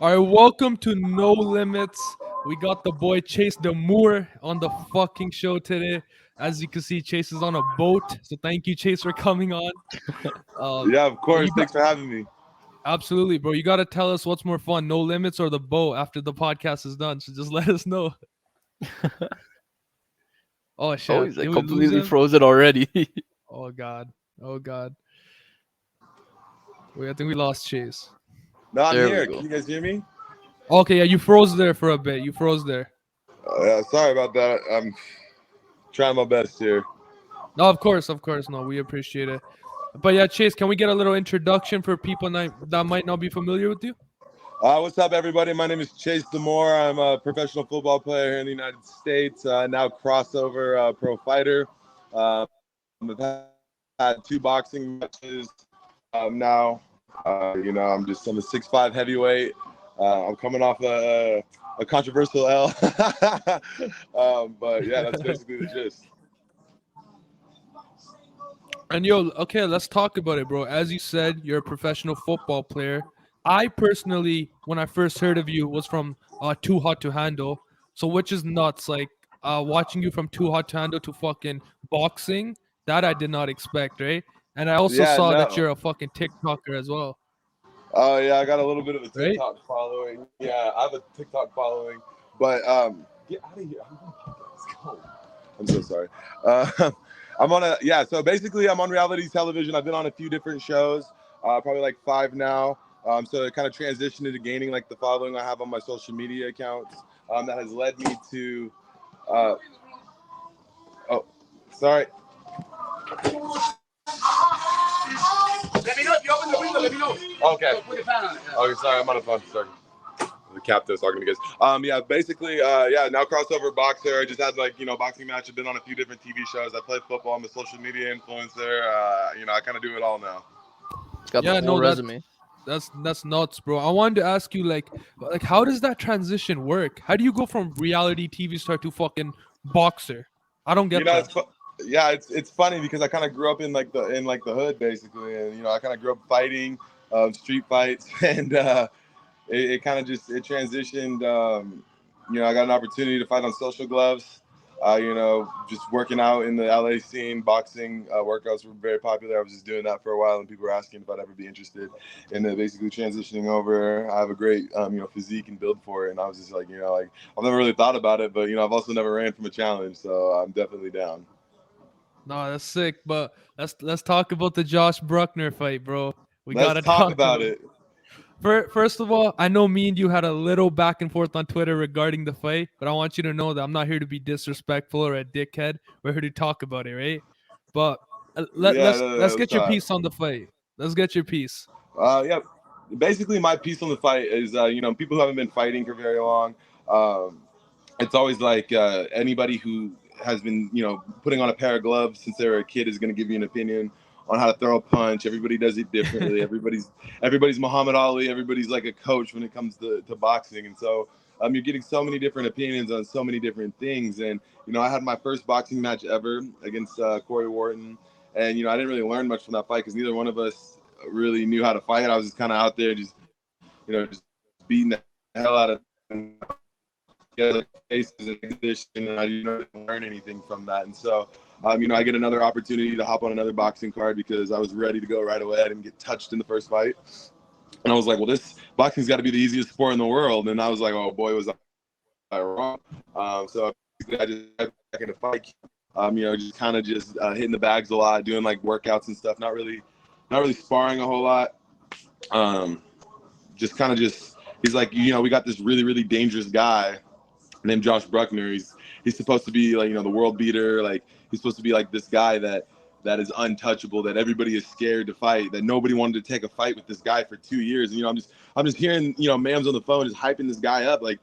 All right, welcome to No Limits. We got the boy Chase Demoor on the fucking show today. As you can see, Chase is on a boat, so thank you, Chase, for coming on. Yeah, of But course. you got Thanks for having me. absolutely, bro. You got to tell us what's more fun, No Limits or the boat after the podcast is done. So just let us know. Oh Oh, shit, he's like did we lose completely him? frozen already. Oh god, oh god. Wait, I think we lost Chase. No, I'm There we here. Can go. you guys hear me? Okay, yeah, you froze there for a bit. You froze there. Yeah, sorry about that. I'm trying my best here. No, of course, no, we appreciate it. But yeah, Chase, can we get a little introduction for people that might not be familiar with you? What's up, everybody? My name is Chase Demoor. I'm a professional football player here in the United States. Now crossover pro fighter. I've had two boxing matches now. I'm a 6'5" heavyweight. I'm coming off a controversial L. But yeah, that's basically the gist. And yo, okay, let's talk about it, bro. As you said, you're a professional football player. I personally, when I first heard of you, was from Too Hot to Handle. So which is nuts. Like watching you from Too Hot to Handle to fucking boxing, that I did not expect, right? And I also Yeah, saw that no. you're a fucking TikToker as well, Oh yeah, I got a little bit of a right? TikTok following. Yeah, I have a TikTok following, but get out of here. I'm on a podcast. Let's go. I'm so sorry. Uh, I'm on a yeah. So basically, I'm on reality television. I've been on a few different shows, probably like 5 now. So it kind of transitioned into gaining like the following I have on my social media accounts. That has led me to. Uh, oh, sorry. Let me know if you open the window. Let me know. Okay. Put the fan on it. Yeah. Okay, sorry. I'm on a phone. Sorry. The captain's talking to you guys. Yeah, basically, now crossover boxer. I just had boxing match. I've been on a few different TV shows. I play football. I'm a social media influencer. I kind of do it all now. He's got the Yeah, full no, resume. that's nuts, bro. I wanted to ask you like how does that transition work? How do you go from reality TV star to fucking boxer? I don't You get know, that. it's funny because I kind of grew up in the hood basically, and I kind of grew up fighting, street fights, and it kind of just it transitioned. I got an opportunity to fight on Social Gloves. Just working out in the LA scene, boxing workouts were very popular. I was just doing that for a while, and people were asking if I'd ever be interested in basically transitioning over. I have a great, physique and build for it, and I was just like I've never really thought about it, but I've also never ran from a challenge, so I'm definitely down. No, that's sick. But let's talk about the Josh Brueckner fight, bro. We Let's gotta talk talk about about it. it. First of all, I know me and you had a little back and forth on Twitter regarding the fight, but I want you to know that I'm not here to be disrespectful or a dickhead. We're here to talk about it, right? But Yeah, let's let's get your talk. piece on the fight. Let's get your piece. Yeah, basically my piece on the fight is people who haven't been fighting for very long. Um, it's always like anybody who has been putting on a pair of gloves since they were a kid is going to give you an opinion on how to throw a punch. Everybody does it differently. Everybody's Muhammad Ali. Everybody's like a coach when it comes to boxing, and so you're getting so many different opinions on so many different things. And I had my first boxing match ever against Corey Wharton, and I didn't really learn much from that fight because neither one of us really knew how to fight. I was just kind of out there just beating the hell out of cases and exhibition, and I didn't learn anything from that. And so, I get another opportunity to hop on another boxing card because I was ready to go right away. I didn't get touched in the first fight, and I was like, "Well, this boxing's got to be the easiest sport in the world." And I was like, "Oh boy, was I wrong?" So I just got back into fight. Just kind of just hitting the bags a lot, doing like workouts and stuff. Not really sparring a whole lot. Um, just kind of just he's like, we got this really really dangerous guy named Josh Brueckner. He's supposed to be like the world beater. Like he's supposed to be like this guy that is untouchable. That everybody is scared to fight. That nobody wanted to take a fight with this guy for 2 years. And I'm just hearing Mams on the phone just hyping this guy up like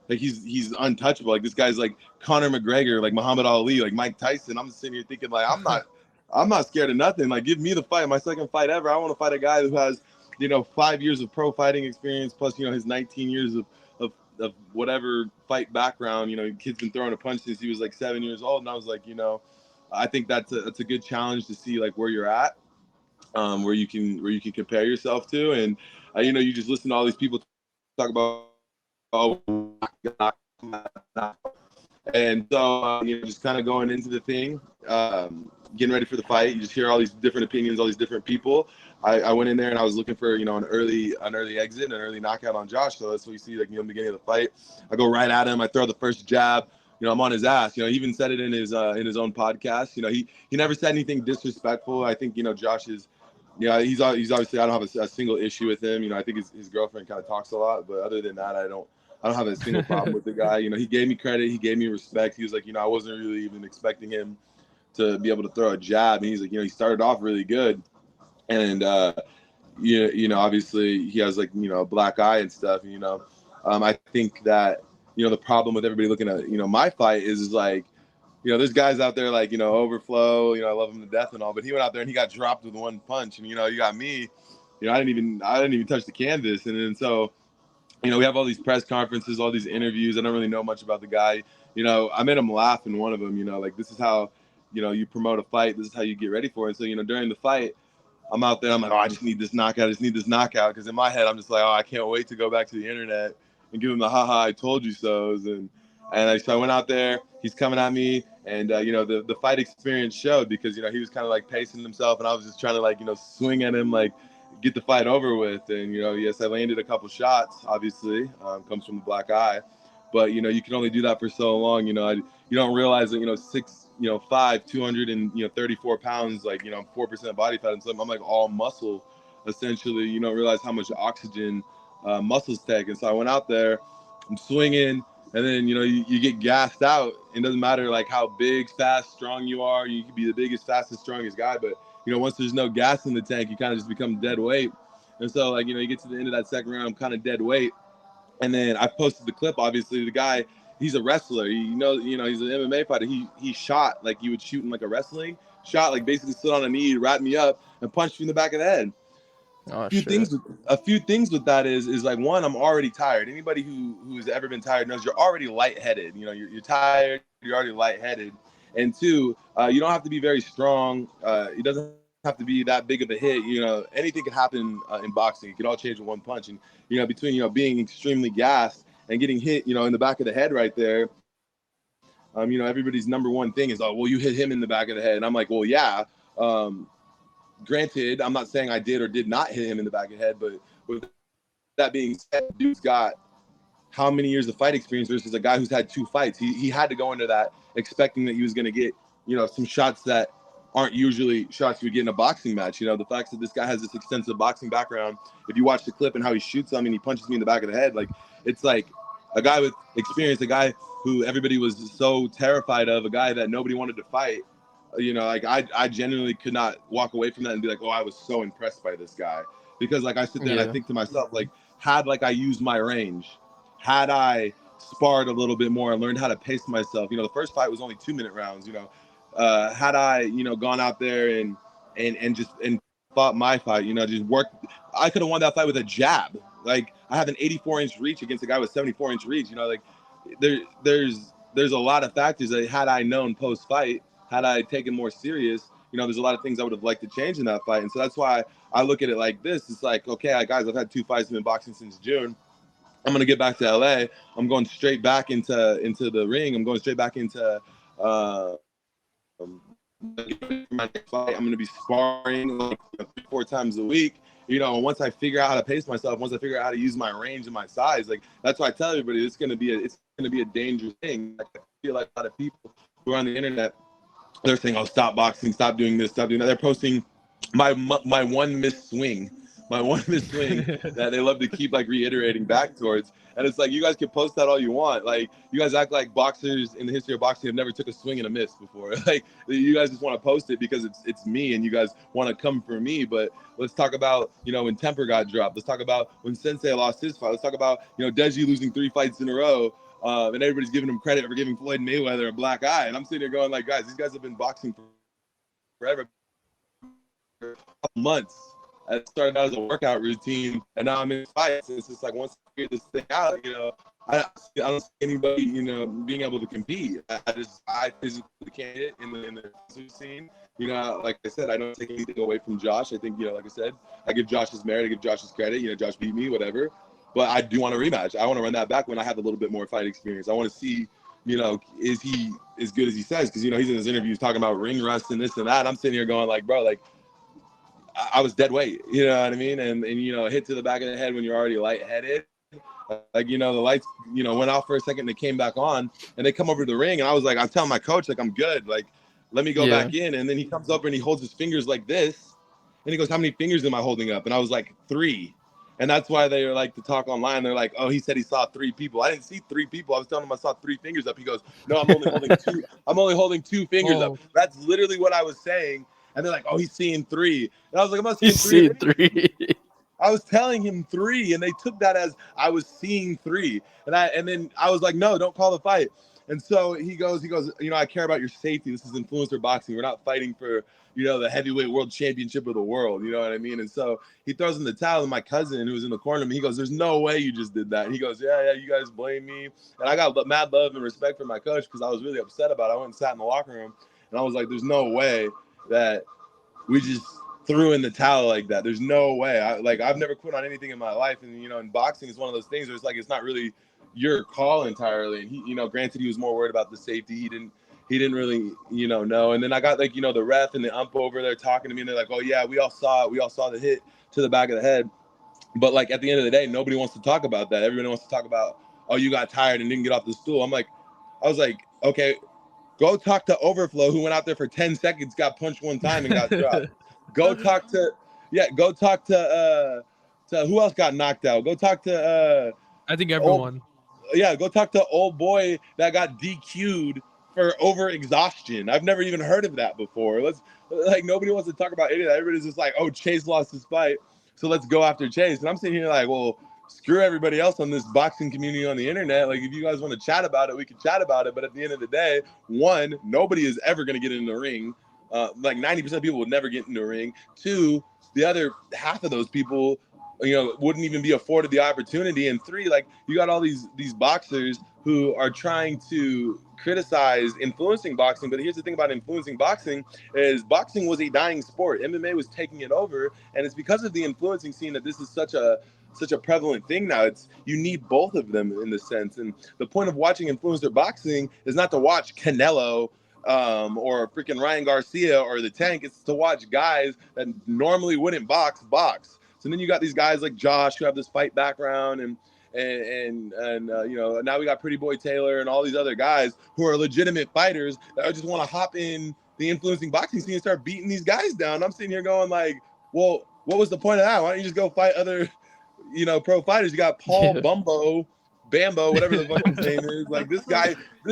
he's untouchable. Like this guy's like Conor McGregor, like Muhammad Ali, like Mike Tyson. I'm just sitting here thinking like I'm not scared of nothing. Like give me the fight. My second fight ever. I want to fight a guy who has 5 years of pro fighting experience plus his 19 years of whatever fight background. Kid's been throwing a punch since he was like 7 years old, and I was like, I think that's a good challenge to see like where you're at, where you can compare yourself to, and you just listen to all these people talk about, oh, and so, just kind of going into the thing, getting ready for the fight. You just hear all these different opinions, all these different people. I went in there and I was looking for, an early exit, an early knockout on Josh. So that's what you see, like, in the beginning of the fight. I go right at him. I throw the first jab. I'm on his ass. He even said it in his own podcast. He never said anything disrespectful. I think, Josh is, he's obviously, I don't have a single issue with him. I think his girlfriend kind of talks a lot, but other than that, I don't have a single problem with the guy. He gave me credit. He gave me respect. He was like, I wasn't really even expecting him to be able to throw a jab. And he's like, he started off really good. And, obviously he has, like, a black eye and stuff. I think that, the problem with everybody looking at, my fight is like, there's guys out there like, Overflow, I love him to death and all, but he went out there and he got dropped with one punch. And, you got me, I didn't even touch the canvas. And then so, we have all these press conferences, all these interviews. I don't really know much about the guy. I made him laugh in one of them, like, this is how, you promote a fight. This is how you get ready for it. And so, during the fight, I'm out there. I'm like, oh, I just need this knockout. Because in my head, I'm just like, oh, I can't wait to go back to the internet and give him the haha, I told you so's. So I went out there. He's coming at me. And, the fight experience showed because, he was kind of like pacing himself. And I was just trying to, like, swing at him, like, get the fight over with. And, yes, I landed a couple shots, obviously, comes from the black eye. But, you can only do that for so long. You don't realize that, 6'5", 234 pounds, like, 4% body fat. And so I'm like all muscle, essentially. You don't realize how much oxygen muscles take. And so I went out there, I'm swinging. And then, you get gassed out. It doesn't matter, like, how big, fast, strong you are. You can be the biggest, fastest, strongest guy. But, once there's no gas in the tank, you kind of just become dead weight. And so, like, you get to the end of that second round, I'm kind of dead weight. And then I posted the clip. Obviously, the guy, he's a wrestler. He's an MMA fighter. He shot like you would shoot in, like, a wrestling shot, like, basically stood on a knee, wrapped me up, and punched me in the back of the head. Oh, a few things with that is like, one, I'm already tired. Anybody who's ever been tired knows you're already lightheaded. You're tired, you're already lightheaded. And two, you don't have to be very strong. It doesn't have to be that big of a hit. Anything can happen in boxing. It can all change with one punch. And between being extremely gassed and getting hit in the back of the head right there, everybody's number one thing is, oh, well, you hit him in the back of the head. And I'm like, well, yeah. Granted, I'm not saying I did or did not hit him in the back of the head, but with that being said, dude's got how many years of fight experience versus a guy who's had 2 fights. He had to go into that expecting that he was going to get, some shots that aren't usually shots you would get in a boxing match. The fact that this guy has this extensive boxing background, if you watch the clip and how he shoots him and he punches me in the back of the head, like, it's like a guy with experience, a guy who everybody was so terrified of, a guy that nobody wanted to fight. Like, I genuinely could not walk away from that and be like, oh, I was so impressed by this guy. Because, like, I sit there and I think to myself, like, had, like, I used my range, had I sparred a little bit more and learned how to pace myself, the first fight was only 2-minute rounds, had I, gone out there and just fought my fight, just worked, I could have won that fight with a jab. Like, I have an 84-inch reach against a guy with 74-inch reach, like, there's a lot of factors that had I known post-fight, had I taken more serious, there's a lot of things I would have liked to change in that fight. And so that's why I look at it like this. It's like, okay, guys, I've had 2 fights in boxing since June. I'm going to get back to LA. I'm going straight back into the ring. I'm going straight back into my fight. I'm going to be sparring like 3-4 times a week. And once I figure out how to pace myself, once I figure out how to use my range and my size, like, that's why I tell everybody it's going to be a dangerous thing. Like, I feel like a lot of people who are on the internet, they're saying, oh, stop boxing, stop doing this, stop doing that. They're posting my one missed swing that they love to keep, like, reiterating back towards. And it's like, you guys can post that all you want. Like, you guys act like boxers in the history of boxing have never took a swing and a miss before. Like, you guys just want to post it because it's me and you guys want to come for me. But let's talk about, when Temper got dropped. Let's talk about when Sensei lost his fight. Let's talk about, Deji losing 3 fights in a row. And everybody's giving him credit for giving Floyd Mayweather a black eye. And I'm sitting there going, like, guys, these guys have been boxing for forever, months. I started out as a workout routine, and now I'm in fights. And it's just like, once I figure this thing out, I don't see anybody, being able to compete. I physically can't hit in the scene. Like I said, I don't take anything away from Josh. I think, like I said, I give Josh his merit, I give Josh his credit. Josh beat me, whatever. but I do want a rematch. I want to run that back when I have a little bit more fight experience. I want to see, is he as good as he says? Because, he's in his interviews talking about ring rust and this and that. I'm sitting here going like, bro, like I was dead weight, you know what I mean? And a hit to the back of the head when you're already lightheaded. Like, the lights, went off for a second and they came back on and they come over to the ring. And I was like, I'm telling my coach, like, I'm good. Like, let me go back in. And then he comes up and he holds his fingers like this. And he goes, how many fingers am I holding up? And I was like, 3. And that's why they like to talk online. They're like, oh, he said he saw 3 people. I didn't see 3 people. I was telling him I saw 3 fingers up. He goes, no, I'm only holding 2. I'm only holding 2 fingers up. That's literally what I was saying. And they're like, oh, he's seeing 3. And I was like, I'm not seeing 3. I was telling him 3, and they took that as I was seeing 3. And then I was like, no, don't call the fight. And so he goes, I care about your safety. This is influencer boxing. We're not fighting for, the heavyweight world championship of the world. You know what I mean? And so he throws in the towel, and my cousin who was in the corner of me, he goes, there's no way you just did that. And he goes, yeah, you guys blame me. And I got mad love and respect for my coach because I was really upset about it. I went and sat in the locker room, and I was like, there's no way that we just threw in the towel like that. There's no way. I've never quit on anything in my life. And, in boxing is one of those things where it's like, it's not really your call entirely. And he, granted he was more worried about the safety. He didn't really, know. And then I got the ref and the ump over there talking to me and they're like, oh yeah, we all saw it. We all saw the hit to the back of the head. But at the end of the day, nobody wants to talk about that. Everybody wants to talk about, oh, you got tired and didn't get off the stool. I was like, okay, go talk to Overflow, who went out there for 10 seconds, got punched one time and got dropped. Go talk to who else got knocked out? Go talk to I think everyone. Go talk to old boy that got DQ'd for over exhaustion. I've never even heard of that before. Nobody wants to talk about any of that. Everybody's just like, oh, Chase lost his fight, so let's go after Chase. And I'm sitting here like, well, screw everybody else on this boxing community on the internet. Like, if you guys want to chat about it, we can chat about it. But at the end of the day, one, nobody is ever going to get in the ring. 90% of people would never get in the ring. 2, the other half of those people, wouldn't even be afforded the opportunity. And 3, you got all these boxers who are trying to criticize influencing boxing. But here's the thing about influencing boxing is boxing was a dying sport. MMA was taking it over. And it's because of the influencing scene that this is such a prevalent thing now. You need both of them in the sense. And the point of watching influencer boxing is not to watch Canelo or freaking Ryan Garcia or the Tank. It's to watch guys that normally wouldn't box. So then you got these guys like Josh who have this fight background and now we got Pretty Boy Taylor and all these other guys who are legitimate fighters that just want to hop in the influencing boxing scene and start beating these guys down. I'm sitting here going like, well, what was the point of that? Why don't you just go fight other, pro fighters? You got Paul Bamba, whatever the fuck his name is. Like this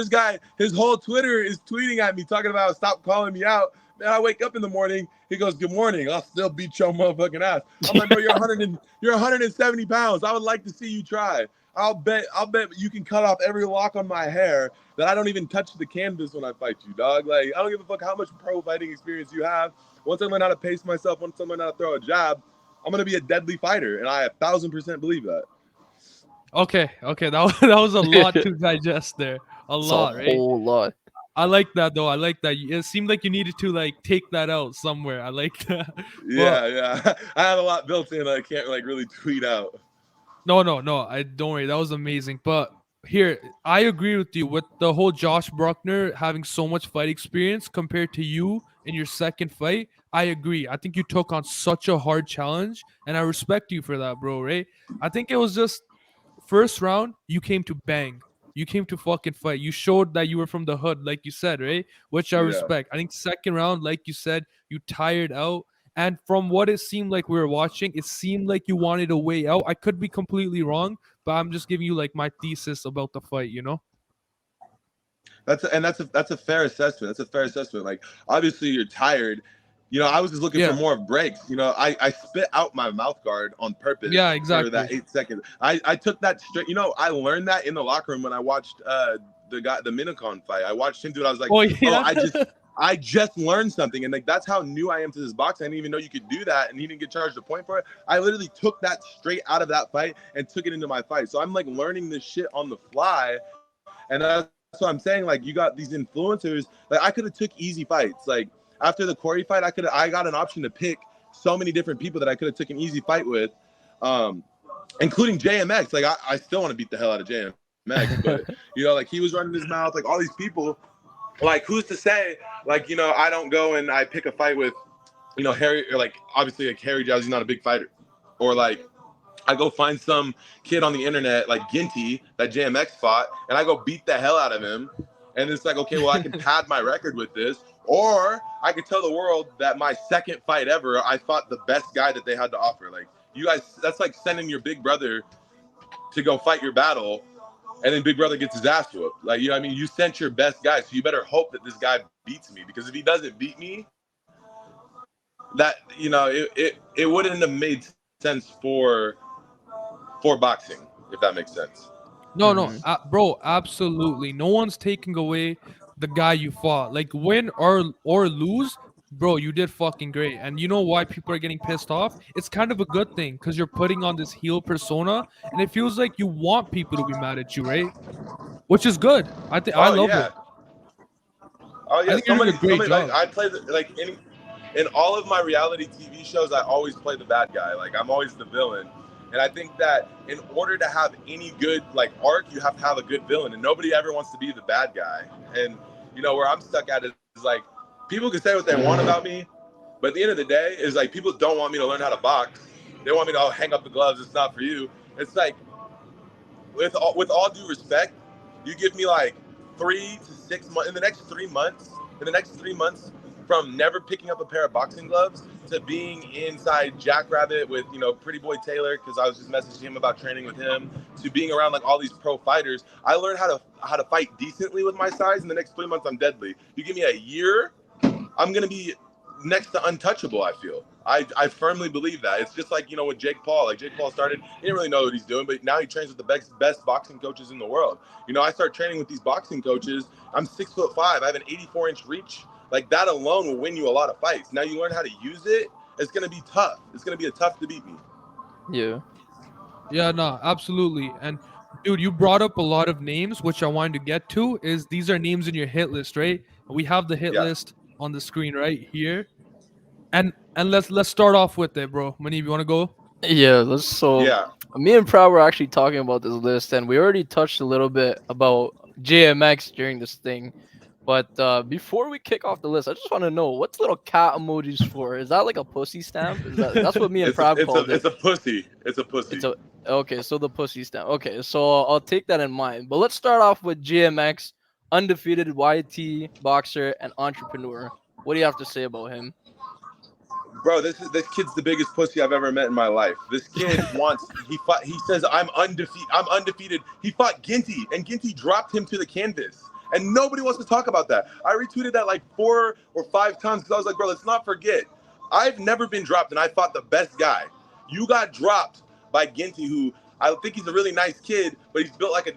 guy, his whole Twitter is tweeting at me, talking about stop calling me out. Man, I wake up in the morning, he goes, good morning. I'll still beat your motherfucking ass. I'm like, bro, you're 170 pounds. I would like to see you try. I'll bet you can cut off every lock on my hair that I don't even touch the canvas when I fight you, dog. Like, I don't give a fuck how much pro fighting experience you have. Once I learn how to pace myself, once I learn how to throw a jab, I'm going to be a deadly fighter. And I 1,000% believe that. Okay. That was a lot to digest there. A whole lot. I like that though. I like that. It seemed like you needed to take that out somewhere. I like that. Yeah. I have a lot built in. I can't really tweet out. No. I don't worry. That was amazing. But here, I agree with you with the whole Josh Brueckner having so much fight experience compared to you in your second fight. I agree. I think you took on such a hard challenge, and I respect you for that, bro. Right? I think it was just first round, you came to bang. You came to fucking fight. You showed that you were from the hood, like you said, right? Which I respect. I think second round, like you said, you tired out. And from what it seemed like we were watching, it seemed like you wanted a way out. I could be completely wrong, but I'm just giving you my thesis about the fight, That's a fair assessment. That's a fair assessment. Like, obviously you're tired. I was just looking for more breaks. I spit out my mouth guard on purpose. Yeah, exactly. For that 8 seconds. I took that straight. I learned that in the locker room when I watched the Minikon fight. I watched him do it. I was like, I just learned something. And that's how new I am to this box. I didn't even know you could do that. And he didn't get charged a point for it. I literally took that straight out of that fight and took it into my fight. So I'm learning this shit on the fly. And that's what I'm saying. You got these influencers. I could have took easy fights. After the Corey fight, I got an option to pick so many different people that I could have took an easy fight with. including JMX. Like I still want to beat the hell out of JMX, but like he was running his mouth. Like all these people, like who's to say? Like I don't go and I pick a fight with Harry, or like obviously like Harry Jowsey's not a big fighter, or like I go find some kid on the internet like Ginty that JMX fought, and I go beat the hell out of him. And it's like, okay, well, I can pad my record with this, or I could tell the world that my second fight ever, I fought the best guy that they had to offer. Like you guys, that's like sending your big brother to go fight your battle, and then big brother gets his ass whooped. Like I mean, you sent your best guy, so you better hope that this guy beats me, because if he doesn't beat me, that it wouldn't have made sense for boxing, if that makes sense. No, bro, absolutely. No one's taking away the guy you fought. Like win or lose, bro, you did fucking great. And you know why people are getting pissed off? It's kind of a good thing because you're putting on this heel persona, and it feels like you want people to be mad at you, right? Which is good. I Oh love yeah. it. Oh I yeah. think you're doing a great Somebody like job. I play like in all of my reality TV shows, I always play the bad guy. Like I'm always the villain. And I think that in order to have any good like arc, you have to have a good villain. And nobody ever wants to be the bad guy. And where I'm stuck at is like people can say what they want about me, but at the end of the day, is like people don't want me to learn how to box. They want me to hang up the gloves. It's not for you. It's like with all due respect, you give me like 3 to 6 months in the next 3 months. In the next 3 months, from never picking up a pair of boxing gloves to being inside Jackrabbit with Pretty Boy Taylor, because I was just messaging him about training with him, to being around like all these pro fighters, I learned how to fight decently with my size. In the next 3 months, I'm deadly. You give me a year, I'm gonna be next to untouchable. I feel. I firmly believe that. It's just like with Jake Paul. Like Jake Paul started, he didn't really know what he's doing, but now he trains with the best boxing coaches in the world. I start training with these boxing coaches. I'm 6'5". I have an 84-inch reach. Like that alone will win you a lot of fights. Now you learn how to use it. It's gonna be tough. It's gonna be a tough to beat me. Yeah. Yeah, no, absolutely. And dude, you brought up a lot of names, which I wanted to get to. Is these are names in your hit list, right? We have the hit Yeah. list on the screen right here. And let's start off with it, bro. Manib, you want to go? Yeah, so Yeah. me and Proud were actually talking about this list, and we already touched a little bit about JMX during this thing. But before we kick off the list, I just want to know what's little cat emojis for? Is that like a pussy stamp? That's what me and Proud called it. It's a pussy. It's a pussy. It's a Okay, so the pussy stamp. Okay, so I'll take that in mind. But let's start off with JMX, undefeated YT boxer and entrepreneur. What do you have to say about him? Bro, this kid's the biggest pussy I've ever met in my life. This kid he says I'm undefeated. He fought Ginty, and Ginty dropped him to the canvas. And nobody wants to talk about that. I retweeted that like 4 or 5 times because I was like, bro, let's not forget. I've never been dropped, and I fought the best guy. You got dropped by Ginty, who I think he's a really nice kid, but he's built like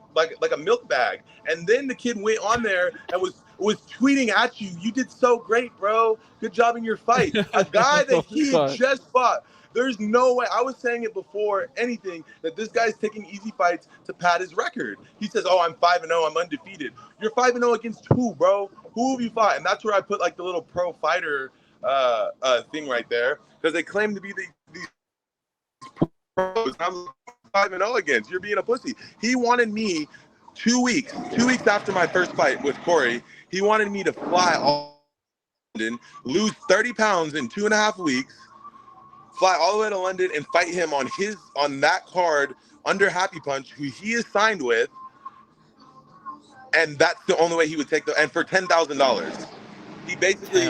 a milk bag. And then the kid went on there and was tweeting at you. You did so great, bro. Good job in your fight. A guy that he had just fought. There's no way. I was saying it before anything that this guy's taking easy fights to pad his record. He says, "Oh, I'm 5-0. I'm undefeated." You're 5-0 against who, bro? Who have you fought? And that's where I put like the little pro fighter thing right there, because they claim to be these pros. And I'm 5-0 against. You're being a pussy. He wanted me 2 weeks after my first fight with Corey. He wanted me to fly all London, lose 30 pounds in 2.5 weeks, fly all the way to London and fight him on that card under Happy Punch, who he is signed with, and that's the only way he would take and for $10,000. He basically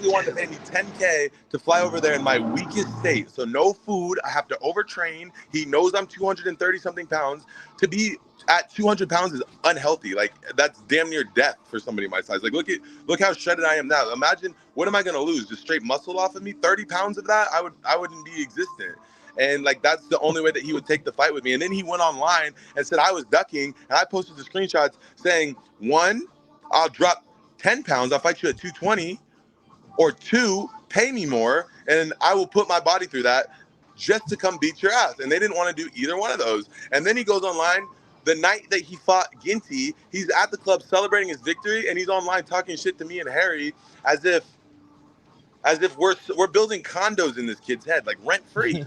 wanted to pay me $10K to fly over there in my weakest state. So no food. I have to overtrain. He knows I'm 230 something pounds. To be at 200 pounds is unhealthy. Like that's damn near death for somebody my size. Like look how shredded I am now. Imagine, what am I gonna lose? Just straight muscle off of me? 30 pounds of that? I wouldn't be existent. And like that's the only way that he would take the fight with me. And then he went online and said I was ducking, and I posted the screenshots saying, 1, I'll drop 10 pounds, I'll fight you at 220, or 2, pay me more, and I will put my body through that just to come beat your ass. And they didn't want to do either one of those. And then he goes online the night that he fought Ginty. He's at the club celebrating his victory, and he's online talking shit to me and Harry as if we're building condos in this kid's head, like rent free.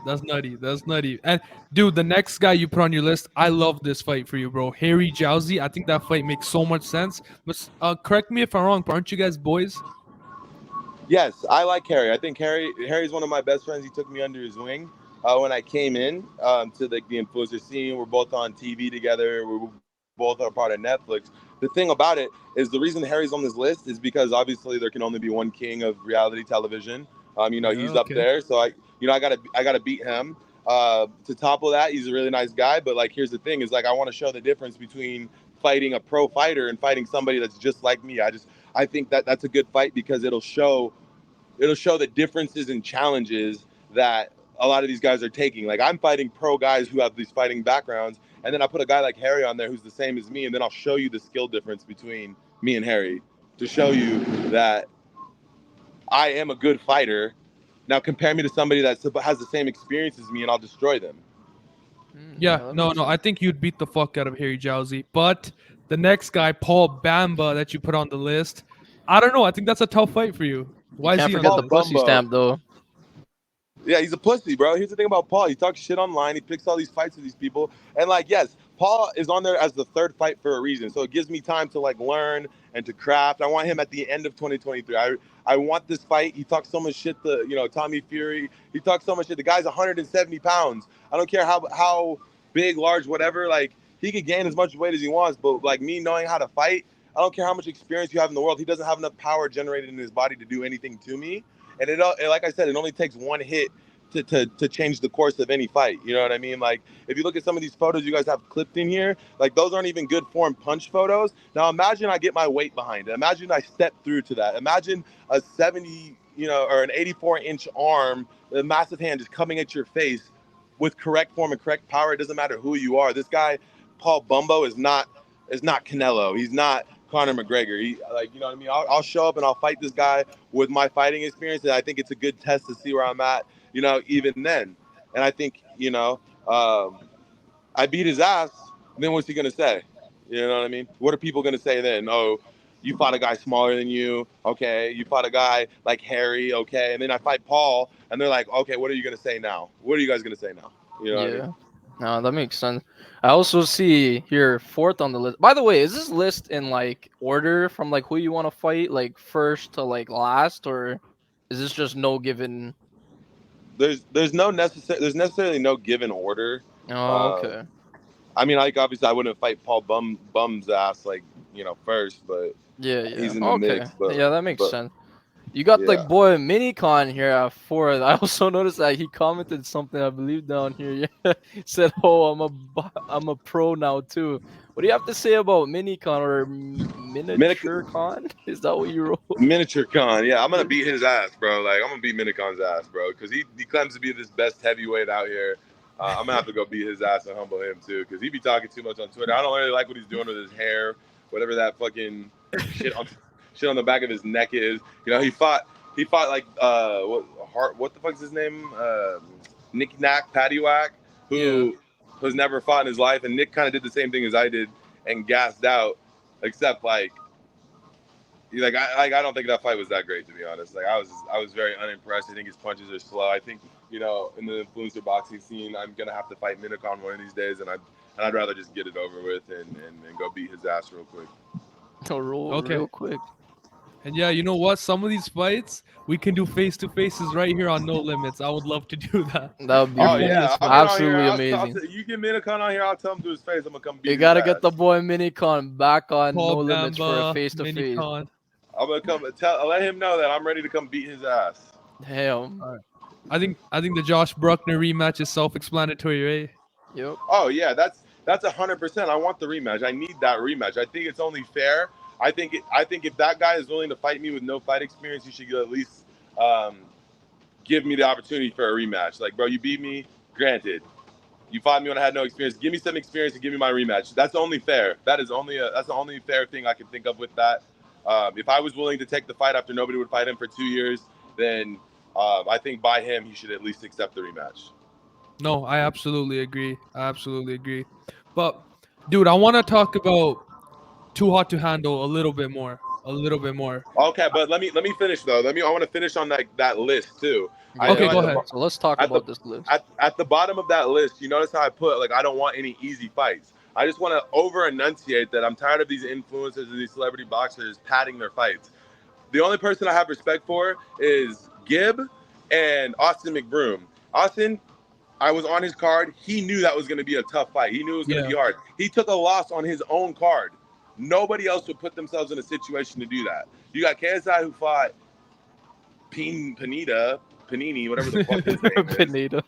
That's nutty. That's nutty. And dude, the next guy you put on your list, I love this fight for you, bro. Harry Jowsey. I think that fight makes so much sense. But correct me if I'm wrong, but aren't you guys boys? Yes, I like Harry. I think Harry's one of my best friends. He took me under his wing when I came in to the influencer scene. We're both on TV together. We're both are part of Netflix. The thing about it is the reason Harry's on this list is because obviously there can only be one king of reality television. Yeah, He's up okay. there, so I gotta beat him. To topple that, he's a really nice guy. But like, here's the thing: is like I want to show the difference between fighting a pro fighter and fighting somebody that's just like me. I think that that's a good fight because it'll show the differences and challenges that a lot of these guys are taking. Like I'm fighting pro guys who have these fighting backgrounds, and then I put a guy like Harry on there who's the same as me, and then I'll show you the skill difference between me and Harry to show you that I am a good fighter. Now compare me to somebody that has the same experience as me, and I'll destroy them. Yeah, that no, makes no. I sense. think you'd beat the fuck out of Harry Jowsey. But the next guy, Paul Bamba, that you put on the list, I don't know. I think that's a tough fight for you. You Why is can't he on forget the Paul the list? pussy Bumbo. stamp though. Yeah, he's a pussy, bro. Here's the thing about Paul. He talks shit online. He picks all these fights with these people. And like, yes, Paul is on there as the third fight for a reason. So it gives me time to like learn and to craft. I want him at the end of 2023. I want this fight. He talks so much shit to, Tommy Fury. He talks so much shit. The guy's 170 pounds. I don't care how big, large, whatever. Like, he could gain as much weight as he wants. But like me knowing how to fight, I don't care how much experience you have in the world. He doesn't have enough power generated in his body to do anything to me. And like I said, it only takes one hit to change the course of any fight. You know what I mean? Like if you look at some of these photos you guys have clipped in here, like those aren't even good form punch photos. Now imagine I get my weight behind it. Imagine I step through to that. Imagine a 70, or an 84-inch arm, a massive hand just coming at your face with correct form and correct power. It doesn't matter who you are. This guy, Paul Bumbo, is not Canelo. He's not Conor McGregor. You know what I mean? I'll show up and I'll fight this guy with my fighting experience, and I think it's a good test to see where I'm at, even then. And I think, I beat his ass. Then what's he gonna say? You know what I mean? What are people gonna say then? Oh, you fought a guy smaller than you. Okay, you fought a guy like Harry. Okay, and then I fight Paul, and they're like, okay, what are you gonna say now? What are you guys gonna say now? You know what I mean? Yeah. No, that makes sense. I also see here fourth on the list. By the way, is this list in like order from like who you want to fight, like first to like last, or is this just no given? There's necessarily no given order. Oh, Uh, okay. I mean, like obviously I wouldn't fight Paul Bum's ass like first, but Yeah, yeah. he's in the Okay. mix. But Yeah, that makes but sense. You got yeah. like boy Minikon here at fourth. I also noticed that he commented something I believe down here. Yeah, he said, "Oh, I'm a pro now too." What do you have to say about Minikon or Miniature Con? Is that what you wrote? Miniature Con, yeah, I'm gonna beat his ass, bro. Like I'm gonna beat Minicon's ass, bro, because he claims to be this best heavyweight out here. I'm gonna have to go beat his ass and humble him too, because he be talking too much on Twitter. I don't really like what he's doing with his hair, whatever that fucking shit on the back of his neck is. He fought like what the fuck's his name? Nick Knack Paddywhack, Yeah. who has never fought in his life, and Nick kind of did the same thing as I did and gassed out, except like I don't think that fight was that great, to be honest. Like I was very unimpressed. I think his punches are slow. I think in the influencer boxing scene, I'm gonna have to fight Minikon one of these days, and I'd rather just get it over with and go beat his ass real quick. Okay. Real quick. And yeah, you know what? Some of these fights we can do face to faces right here on No Limits. I would love to do that. That would be Oh Tremendous yeah, fun. I'll get on here. absolutely I'll amazing. you get Minikon on here. I'll tell him to his face. I'm gonna come beat You his gotta ass. get the boy Minikon back on No Paul Limits for a Bamba, face to face. Minikon. I'm gonna come let him know that I'm ready to come beat his ass. Damn. I think the Josh Brueckner rematch is self-explanatory, right? Yep. Oh yeah, that's 100%. I want the rematch. I need that rematch. I think it's only fair. I think if that guy is willing to fight me with no fight experience, he should at least give me the opportunity for a rematch. Like, bro, you beat me. Granted, you fought me when I had no experience. Give me some experience and give me my rematch. That's only fair. That's the only fair thing I can think of with that. If I was willing to take the fight after nobody would fight him for 2 years, then I think by him he should at least accept the rematch. No, I absolutely agree. But dude, I want to talk about Too Hot to Handle a little bit more. Okay, but let me finish though. I want to finish on that list too. Yeah, Okay, know go at the ahead. So let's talk at the about this list. at the bottom of that list, you notice how I put like I don't want any easy fights. I just want to over enunciate that I'm tired of these influencers and these celebrity boxers padding their fights. The only person I have respect for is Gibb and Austin Mcbroom. Austin, I was on his card. He knew that was going to be a tough fight. He knew it was going to Yeah. be hard. He took a loss on his own card. Nobody else would put themselves in a situation to do that. You got KSI who fought Panini, whatever the fuck his name is. Pineda.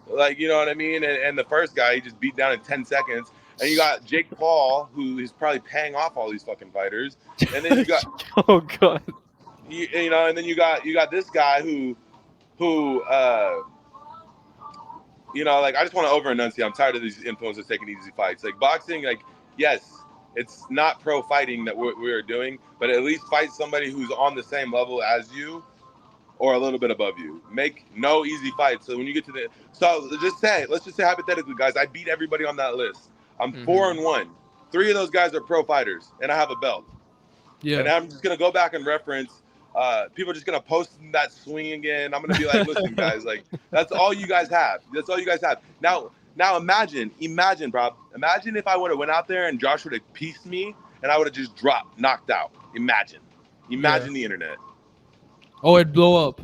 Like, you know what I mean? And the first guy, he just beat down in 10 seconds. And you got Jake Paul, who is probably paying off all these fucking fighters. And then you got, Oh god. you know, and then you got this guy who, you know, like I just want to over enunciate. I'm tired of these influencers taking easy fights. Like boxing, like yes, it's not pro fighting that we're doing, but at least fight somebody who's on the same level as you or a little bit above you. Make no easy fights. So when you get to let's just say hypothetically, guys, I beat everybody on that list. I'm 4-1. 3 of those guys are pro fighters, and I have a belt. Yeah. And I'm just gonna go back and reference. People are just gonna post that swing again. I'm gonna be like, listen, guys, like that's all you guys have. That's all you guys have. Now imagine, bro. Imagine if I would have went out there and Josh would have pieced me, and I would have just knocked out. Imagine the internet. Oh, it'd blow up.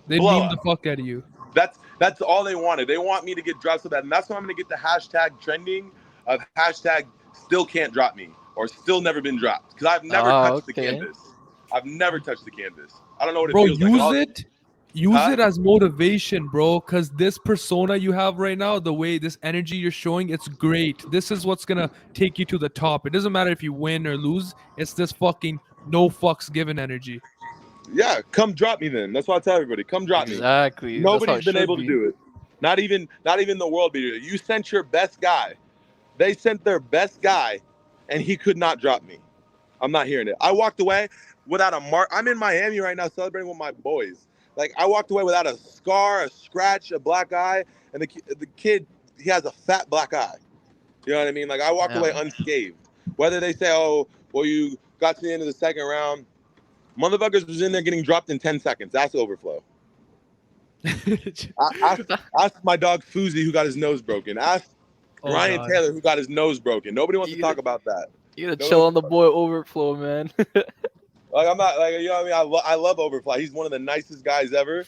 They'd Blow meme up. the fuck out of you. That's all they wanted. They want me to get dropped so bad, and that's why I'm gonna get the hashtag trending of hashtag still can't drop me or still never been dropped because I've never touched the canvas. I've never touched the canvas. I don't know what it feels like. Use it as motivation, bro, because this persona you have right now, the way this energy you're showing, it's great. This is what's gonna take you to the top. It doesn't matter if you win or lose. It's this fucking no fucks given energy. Yeah, come drop me then. That's what I tell everybody. Come drop me. Exactly. Nobody's been able to do it. Not even the world beater. You sent your best guy. They sent their best guy, and he could not drop me. I'm not hearing it. I walked away without a mark. I'm in Miami right now celebrating with my boys. Like I walked away without a scar, a scratch, a black eye, and the kid, he has a fat black eye. You know what I mean? Like I walked away unscathed. Whether they say, oh, well, you got to the end of the second round, motherfuckers was in there getting dropped in 10 seconds. That's overflow. Ask my dog Fuzi who got his nose broken. Ask Ryan Taylor who got his nose broken. Nobody wants to talk about that. You gotta chill on the boy Overflow, man. Like I'm not like, you know what I mean? I love Overflow. He's one of the nicest guys ever.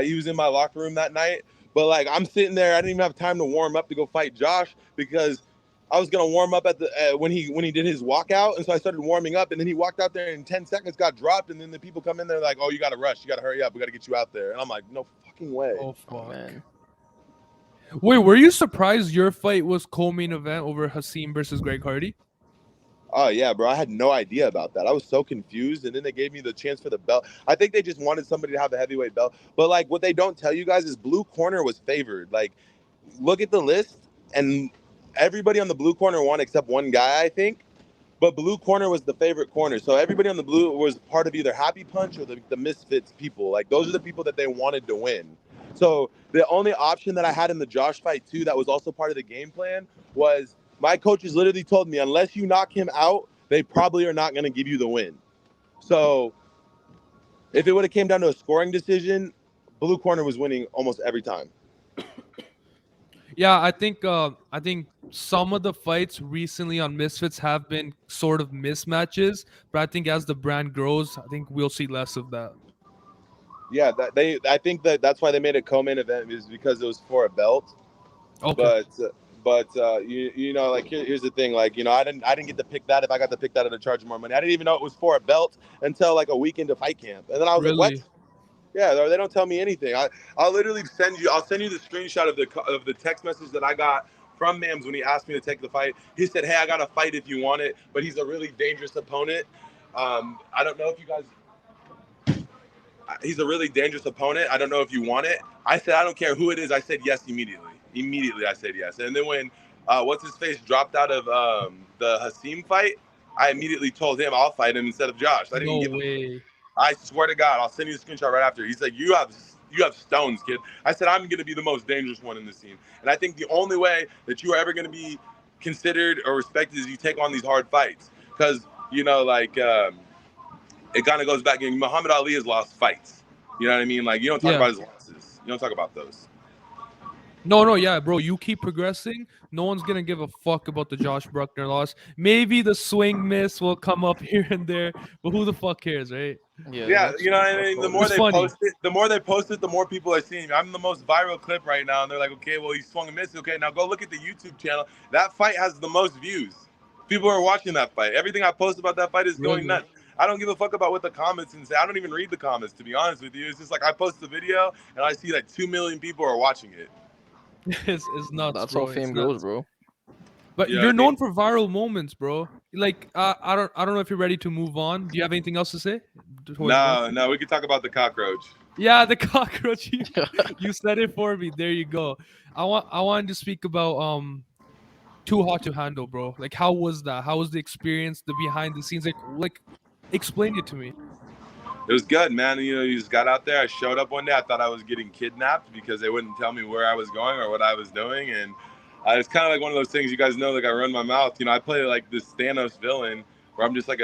He was in my locker room that night, but like I'm sitting there, I didn't even have time to warm up to go fight Josh because I was gonna warm up at the when he did his walkout, and so I started warming up, and then he walked out there in 10 seconds, got dropped, and then the people come in there like, oh, you gotta rush, you gotta hurry up, we gotta get you out there, and I'm like, no fucking way. Oh fuck. Man. Wait, were you surprised your fight was co-main event over Hasim versus Greg Hardy? Oh yeah, bro. I had no idea about that. I was so confused, and then they gave me the chance for the belt. I think they just wanted somebody to have a heavyweight belt. But like, what they don't tell you guys is blue corner was favored. Like, look at the list, and everybody on the blue corner won except one guy, I think. But blue corner was the favorite corner. So everybody on the blue was part of either Happy Punch or the Misfits people. Like, those are the people that they wanted to win. So the only option that I had in the Josh fight too, that was also part of the game plan, was my coaches literally told me, unless you knock him out, they probably are not going to give you the win. So if it would have came down to a scoring decision, blue corner was winning almost every time. Yeah, I think some of the fights recently on Misfits have been sort of mismatches, but I think as the brand grows, I think we'll see less of that. Yeah, I think that's why they made a co-main event, is because it was for a belt. Okay. But you know, like here's the thing, like, you know, I didn't get to pick that. If I got to pick that, I'd charge more money. I didn't even know it was for a belt until like a week into fight camp, and then I was like, what? Yeah, they don't tell me anything. I'll literally send you the screenshot of the text message that I got from Mams when he asked me to take the fight. He said, hey, I got a fight if you want it, but he's a really dangerous opponent. I don't know if you guys. He's a really dangerous opponent. I don't know if you want it. I said, I don't care who it is. I said yes immediately. Immediately, I said yes. And then when what's his face dropped out of the Hasim fight, I immediately told him I'll fight him instead of Josh. I didn't give him. I swear to God, I'll send you the screenshot right after. He's like, you have stones, kid. I said, I'm going to be the most dangerous one in this scene. And I think the only way that you are ever going to be considered or respected is you take on these hard fights. Because, you know, like, it kind of goes back. And Muhammad Ali has lost fights. You know what I mean? Like, you don't talk about his losses. You don't talk about those. No, yeah, bro. You keep progressing. No one's gonna give a fuck about the Josh Brueckner loss. Maybe the swing miss will come up here and there, but who the fuck cares, right? Yeah, you know what I mean? The more It's they funny. post it, the more people are seeing. I'm the most viral clip right now, and they're like, okay, well, he swung and missed. Okay, now go look at the YouTube channel. That fight has the most views. People are watching that fight. Everything I post about that fight is going Really? nuts. I don't give a fuck about what the comments and say. I don't even read the comments, to be honest with you. It's just like I post the video, and I see that 2 million people are watching it. It's nuts, That's how bro. It's fame nuts. goes, bro. But You know you're what I mean? known for viral moments, bro. Like I don't know if you're ready to move on. Do you have anything else to say? No, we can talk about the cockroach. Yeah, the cockroach. You said it for me. There you go. I wanted to speak about Too Hot to Handle, bro. Like how was that? How was the experience, the behind the scenes? Like explain it to me. It was good, man. You know, you just got out there. I showed up one day. I thought I was getting kidnapped because they wouldn't tell me where I was going or what I was doing. And it's kind of like one of those things, you guys know, like I run my mouth. You know, I play like this Thanos villain where I'm just like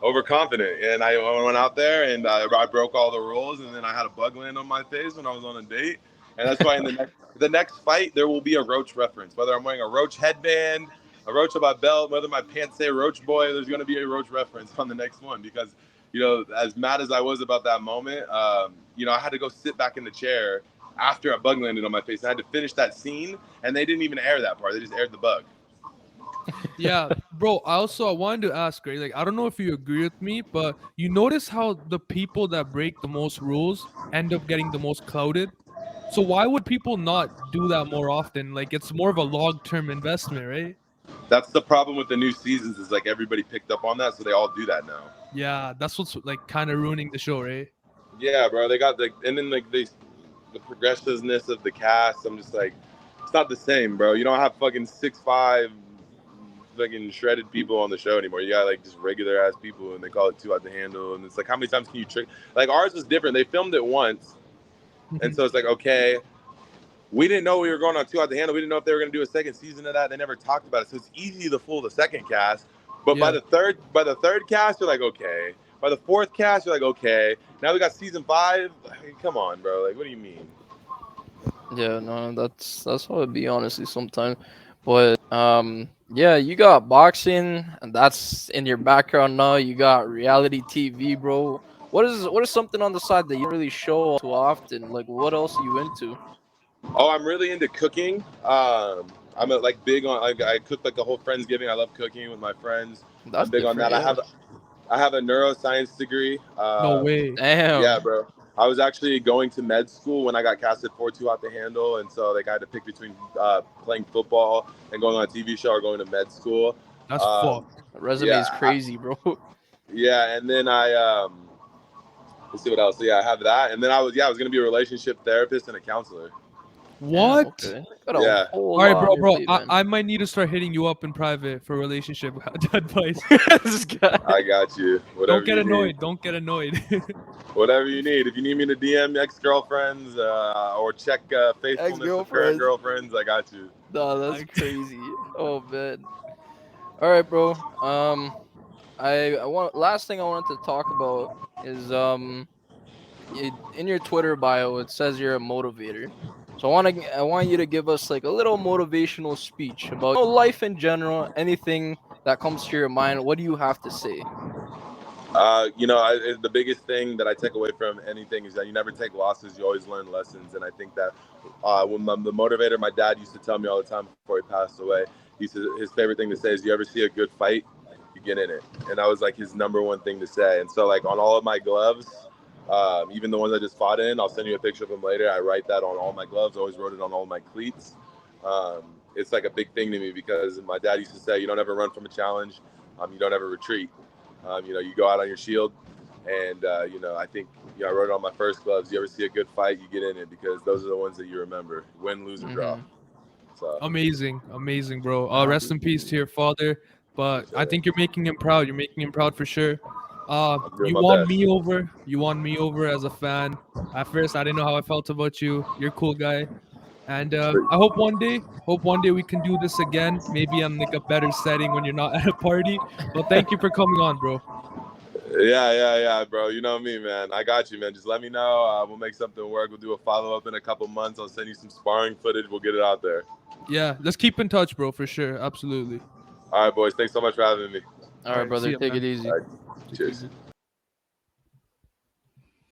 overconfident. And I went out there and I broke all the rules. And then I had a bug land on my face when I was on a date. And that's why in the next fight, there will be a roach reference. Whether I'm wearing a roach headband, a roach on my belt, whether my pants say Roach Boy, there's going to be a roach reference on the next one because – you know, as mad as I was about that moment, you know, I had to go sit back in the chair after a bug landed on my face. I had to finish that scene, and they didn't even air that part. They just aired the bug. Yeah, bro. I wanted to ask, right? Like I don't know if you agree with me, but you notice how the people that break the most rules end up getting the most clouded. So why would people not do that more often? Like it's more of a long-term investment, right? That's the problem with the new seasons is like everybody picked up on that, so they all do that now. Yeah, that's what's like kind of ruining the show, right? Yeah, bro. They got and then like the progressiveness of the cast. I'm just like, it's not the same, bro. You don't have fucking 6'5", fucking shredded people on the show anymore. You got like just regular ass people, and they call it Too Hot to Handle. And it's like, how many times can you trick? Like ours was different. They filmed it once, and so it's like, okay. We didn't know we were going on Too Hot to Handle. We didn't know if they were going to do a second season of that. They never talked about it, so it's easy to fool the second cast. But Yeah. by the third cast, you're like, okay. By the fourth cast, you're like, okay. Now we got season 5. Like, come on, bro. Like, what do you mean? Yeah, no, that's how it be honestly sometimes. But yeah, you got boxing, and that's in your background now. You got reality TV, bro. What is something on the side that you don't really show too often? Like, what else are you into? Oh, I'm really into cooking. I'm like big on. I cook like a whole Friendsgiving. I love cooking with my friends. That's I'm big on that. different, yeah. I have a neuroscience degree. No way. Damn. Yeah, bro. I was actually going to med school when I got casted for Too Hot to Handle, and so like I had to pick between playing football and going on a TV show or going to med school. That's fucked. Resume is crazy, bro. Yeah, and then let's see what else. So yeah, I have that, and then I was gonna be a relationship therapist and a counselor. What? Okay. Got a Yeah. whole All right, lot on your bro. plate, man. I might need to start hitting you up in private for relationship advice. This guy. I got you. Whatever Don't get you annoyed. need. Don't get annoyed. Whatever you need. If you need me to DM ex-girlfriends or check faithfulness of current girlfriends, I got you. No, that's crazy. Oh man. All right, bro. I want last thing I wanted to talk about is in your Twitter bio it says you're a motivator. So I want you to give us like a little motivational speech about life in general, anything that comes to your mind. What do you have to say? You know, the biggest thing that I take away from anything is that you never take losses. You always learn lessons. And I think that when the motivator, my dad used to tell me all the time before he passed away, his favorite thing to say is, you ever see a good fight, you get in it. And that was like his number one thing to say. And so like on all of my gloves, even the ones I just fought in, I'll send you a picture of them later. I write that on all my gloves. I always wrote it on all my cleats. It's like a big thing to me because my dad used to say, you don't ever run from a challenge. You don't ever retreat. You know, you go out on your shield, and you know, I think I wrote it on my first gloves. You ever see a good fight, you get in it because those are the ones that you remember. Win, lose, or draw. So Amazing, bro. Rest in peace to your father. But I think you're making him proud. You're making him proud for sure. You won me over. You won me over as a fan. At first, I didn't know how I felt about you. You're a cool guy. And I hope one day we can do this again. Maybe on like a better setting when you're not at a party. But thank you for coming on, bro. Yeah, bro. You know me, man. I got you, man. Just let me know. We'll make something work. We'll do a follow-up in a couple months. I'll send you some sparring footage. We'll get it out there. Yeah, let's keep in touch, bro, for sure. Absolutely. All right, boys. Thanks so much for having me. All right, See brother. ya, Take man. it easy. All right. Take it Cheers. easy.